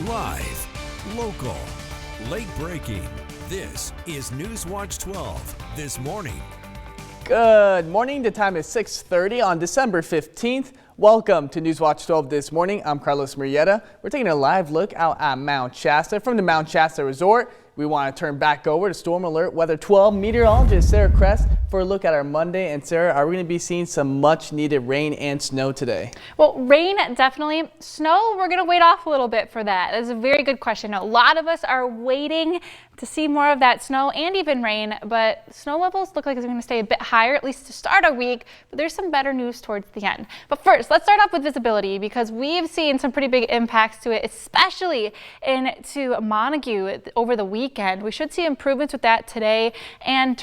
Live, local, late breaking. This is Newswatch 12 this morning. Good morning. The time is 6:30 on December 15th. Welcome to Newswatch 12 this morning. I'm Carlos Murrieta. We're taking a live look out at Mount Shasta. From the Mount Shasta Resort, we want to turn back over to Storm Alert Weather 12 meteorologist Sarah Kress for a look at our Monday. And Sarah, are we going to be seeing some much needed rain and snow today? Well, rain definitely. Snow, we're going to wait off a little bit for that. That's a very good question. A lot of us are waiting to see more of that snow and even rain, but snow levels look like it's going to stay a bit higher, at least to start our week, but there's some better news towards the end. But first, let's start off with visibility because we've seen some pretty big impacts to it, especially into Montague over the weekend. We should see improvements with that today and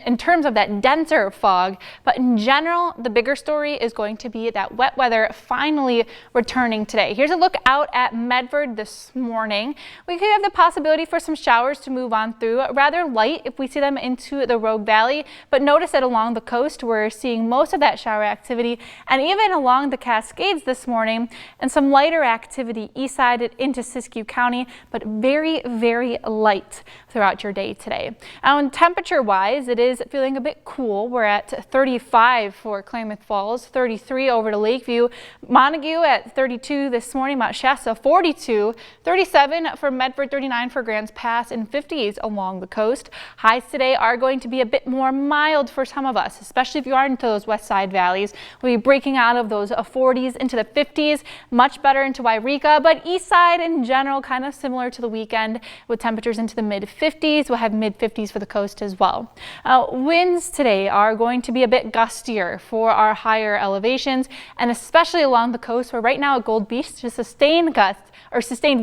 in terms of that denser fog, but in general, the bigger story is going to be that wet weather finally returning today. Here's a look out at Medford this morning. We could have the possibility for some showers to move on through, rather light if we see them into the Rogue Valley, but notice that along the coast we're seeing most of that shower activity and even along the Cascades this morning and some lighter activity east side into Siskiyou County, but very, very light throughout your day today. Now, and temperature wise, it is feeling a bit cool. We're at 35 for Klamath Falls, 33 over to Lakeview, Montague at 32 this morning, Mount Shasta 42, 37 for Medford, 39 for Grants Pass, and 50s along the coast. Highs today are going to be a bit more mild for some of us, especially if you are into those west side valleys. We'll be breaking out of those 40s into the 50s, much better into Wairika, but east side in general kind of similar to the weekend with temperatures into the mid 50s. We'll have mid 50s for the coast as well. Winds today are going to be a bit gustier for our higher elevations and especially along the coast where right now at Gold Beach, just sustained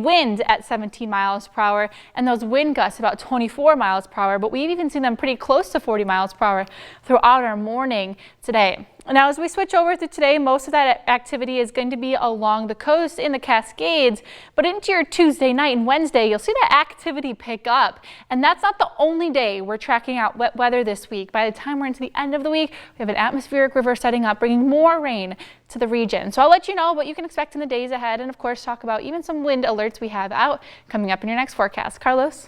wind at 17 miles per hour and those wind gusts about 24 miles per hour, but we've even seen them pretty close to 40 miles per hour throughout our morning today. Now, as we switch over to today, most of that activity is going to be along the coast in the Cascades, but into your Tuesday night and Wednesday, you'll see that activity pick up. And that's not the only day we're tracking out wet weather this week. By the time we're into the end of the week, we have an atmospheric river setting up, bringing more rain to the region. So I'll let you know what you can expect in the days ahead and, of course, talk about even some wind alerts we have out coming up in your next forecast. Carlos?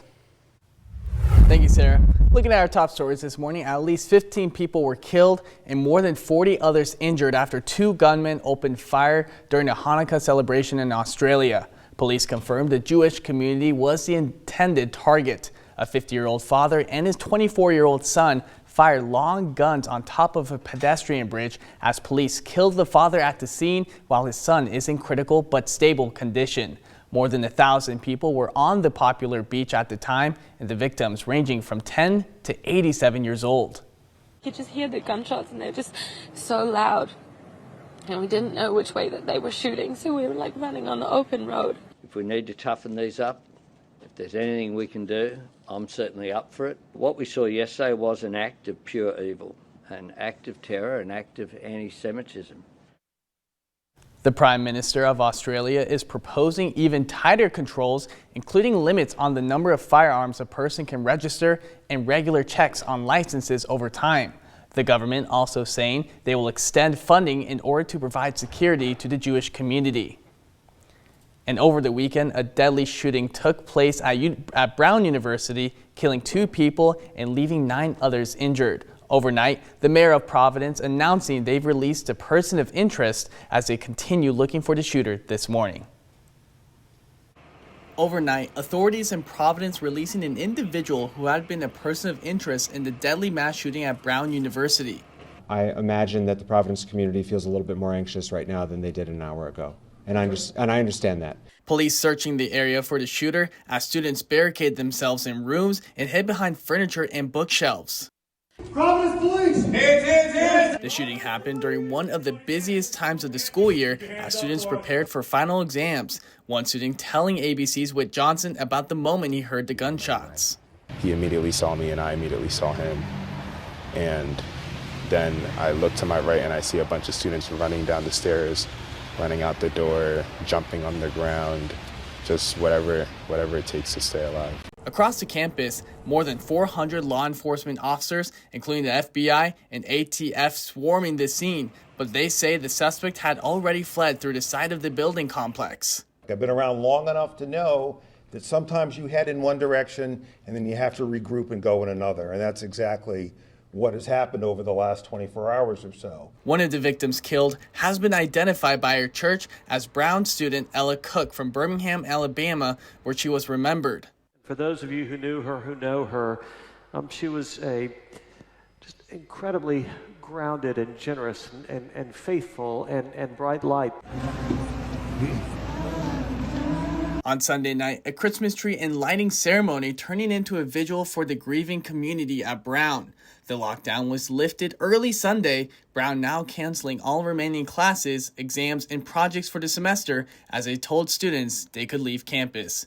Thank you, Sarah. Looking at our top stories this morning, at least 15 people were killed and more than 40 others injured after two gunmen opened fire during a Hanukkah celebration in Australia. Police confirmed the Jewish community was the intended target. A 50-year-old father and his 24-year-old son fired long guns on top of a pedestrian bridge as police killed the father at the scene while his son is in critical but stable condition. More than 1,000 people were on the popular beach at the time, and the victims ranging from 10 to 87 years old. You could just hear the gunshots and they're just so loud. And we didn't know which way that they were shooting, so we were like running on the open road. If we need to toughen these up, if there's anything we can do, I'm certainly up for it. What we saw yesterday was an act of pure evil, an act of terror, an act of anti-Semitism. The Prime Minister of Australia is proposing even tighter controls, including limits on the number of firearms a person can register and regular checks on licenses over time. The government also saying they will extend funding in order to provide security to the Jewish community. And over the weekend, a deadly shooting took place at Brown University, killing 2 people and leaving 9 others injured. Overnight, the mayor of Providence announcing they've released a person of interest as they continue looking for the shooter this morning. Overnight, authorities in Providence releasing an individual who had been a person of interest in the deadly mass shooting at Brown University. I imagine that the Providence community feels a little bit more anxious right now than they did an hour ago, and I understand that. Police searching the area for the shooter as students barricade themselves in rooms and hid behind furniture and bookshelves. Providence Police! The shooting happened during one of the busiest times of the school year as students prepared for final exams. One student telling ABC's Whit Johnson about the moment he heard the gunshots. He immediately saw me and I immediately saw him. And then I look to my right and I see a bunch of students running down the stairs, running out the door, jumping on the ground, just whatever it takes to stay alive. Across the campus, more than 400 law enforcement officers, including the FBI and ATF, swarming the scene, but they say the suspect had already fled through the side of the building complex. I've been around long enough to know that sometimes you head in one direction and then you have to regroup and go in another. And that's exactly what has happened over the last 24 hours or so. One of the victims killed has been identified by her church as Brown student Ella Cook from Birmingham, Alabama, where she was remembered. For those of you who knew her, who know her, she was a just incredibly grounded and generous and faithful and bright light. On Sunday night, a Christmas tree and lighting ceremony turning into a vigil for the grieving community at Brown. The lockdown was lifted early Sunday, Brown now canceling all remaining classes, exams, and projects for the semester as they told students they could leave campus.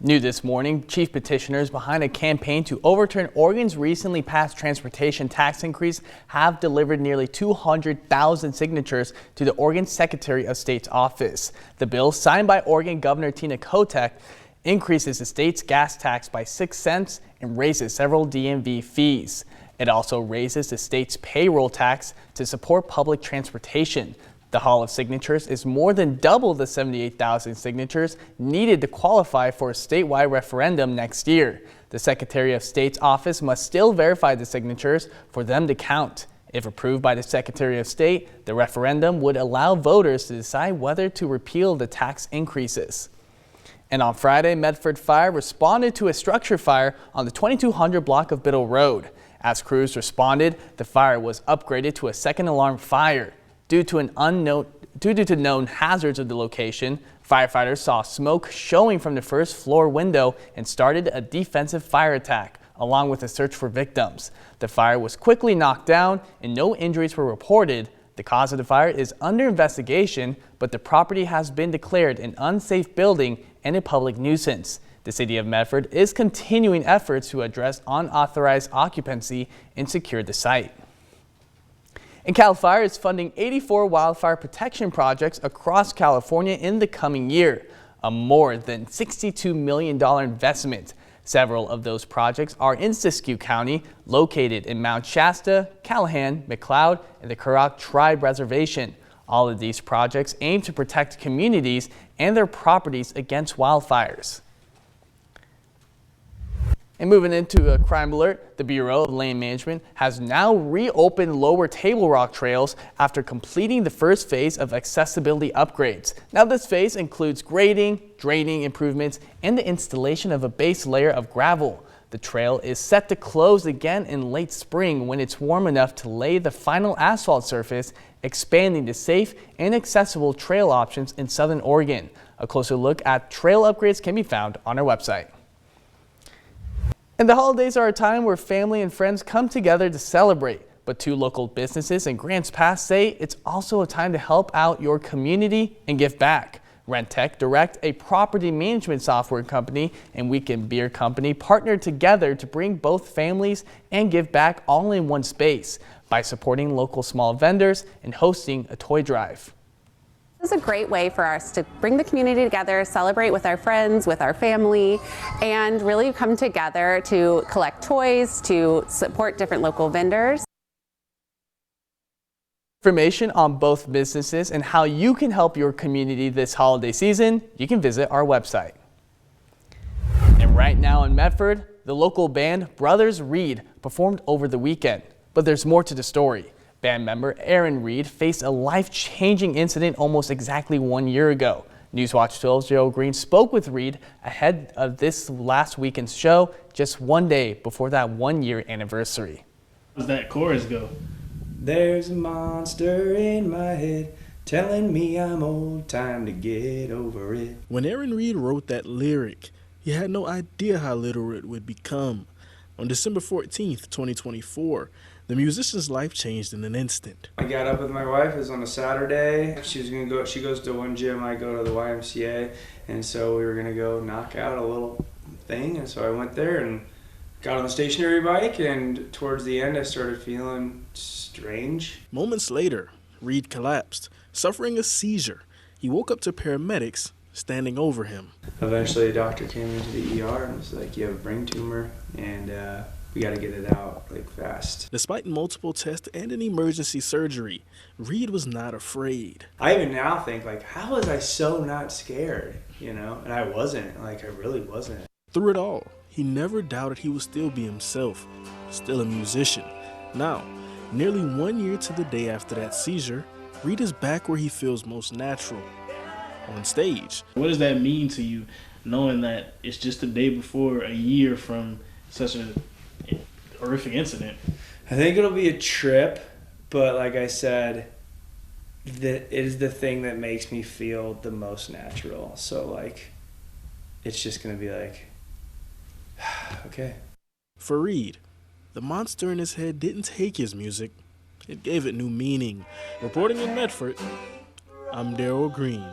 New this morning, chief petitioners behind a campaign to overturn Oregon's recently passed transportation tax increase have delivered nearly 200,000 signatures to the Oregon Secretary of State's office. The bill, signed by Oregon Governor Tina Kotek, increases the state's gas tax by 6 cents and raises several DMV fees. It also raises the state's payroll tax to support public transportation. The haul of signatures is more than double the 78,000 signatures needed to qualify for a statewide referendum next year. The Secretary of State's office must still verify the signatures for them to count. If approved by the Secretary of State, the referendum would allow voters to decide whether to repeal the tax increases. And on Friday, Medford Fire responded to a structure fire on the 2200 block of Biddle Road. As crews responded, the fire was upgraded to a second alarm fire. Due to known hazards of the location, firefighters saw smoke showing from the first floor window and started a defensive fire attack, along with a search for victims. The fire was quickly knocked down and no injuries were reported. The cause of the fire is under investigation, but the property has been declared an unsafe building and a public nuisance. The city of Medford is continuing efforts to address unauthorized occupancy and secure the site. And CAL FIRE is funding 84 wildfire protection projects across California in the coming year, a more than $62 million investment. Several of those projects are in Siskiyou County, located in Mount Shasta, Callahan, McLeod, and the Kurok Tribe Reservation. All of these projects aim to protect communities and their properties against wildfires. And moving into a crime alert, the Bureau of Land Management has now reopened Lower Table Rock trails after completing the first phase of accessibility upgrades. Now this phase includes grading, draining improvements, and the installation of a base layer of gravel. The trail is set to close again in late spring when it's warm enough to lay the final asphalt surface, expanding the safe and accessible trail options in southern Oregon. A closer look at trail upgrades can be found on our website. And the holidays are a time where family and friends come together to celebrate. But two local businesses in Grants Pass say it's also a time to help out your community and give back. Rentec Direct, a property management software company, and Weekend Beer Company partnered together to bring both families and give back all in one space by supporting local small vendors and hosting a toy drive. This is a great way for us to bring the community together, celebrate with our friends, with our family, and really come together to collect toys, to support different local vendors. Information on both businesses and how you can help your community this holiday season, you can visit our website. And right now in Medford, the local band Brothers Reed performed over the weekend. But there's more to the story. Band member Aaron Reed faced a life-changing incident almost exactly 1 year ago. Newswatch 12's Joe Green spoke with Reed ahead of this last weekend's show, just 1 day before that 1 year anniversary. How does that chorus go? There's a monster in my head telling me I'm old, time to get over it. When Aaron Reed wrote that lyric, he had no idea how literal it would become. On December 14th, 2024, the musician's life changed in an instant. I got up with my wife, it was on a Saturday. She goes to one gym, I go to the YMCA, and so we were gonna go knock out a little thing, and so I went there and got on the stationary bike, and towards the end I started feeling strange. Moments later, Reed collapsed, suffering a seizure. He woke up to paramedics standing over him. Eventually a doctor came into the ER and was like, you have a brain tumor, and we got to get it out like fast. Despite multiple tests and an emergency surgery, Reed was not afraid. I even now think, like, how was I so not scared, you know? And I wasn't, like, I really wasn't. Through it all, he never doubted he would still be himself, still a musician. Now, nearly 1 year to the day after that seizure, Reed is back where he feels most natural, on stage. What does that mean to you, knowing that it's just the day before a year from such a horrific incident? I think it'll be a trip, but like I said, it is the thing that makes me feel the most natural. So like, it's just gonna be like, okay. For Reed, the monster in his head didn't take his music, it gave it new meaning. Reporting in Medford, I'm Daryl Green.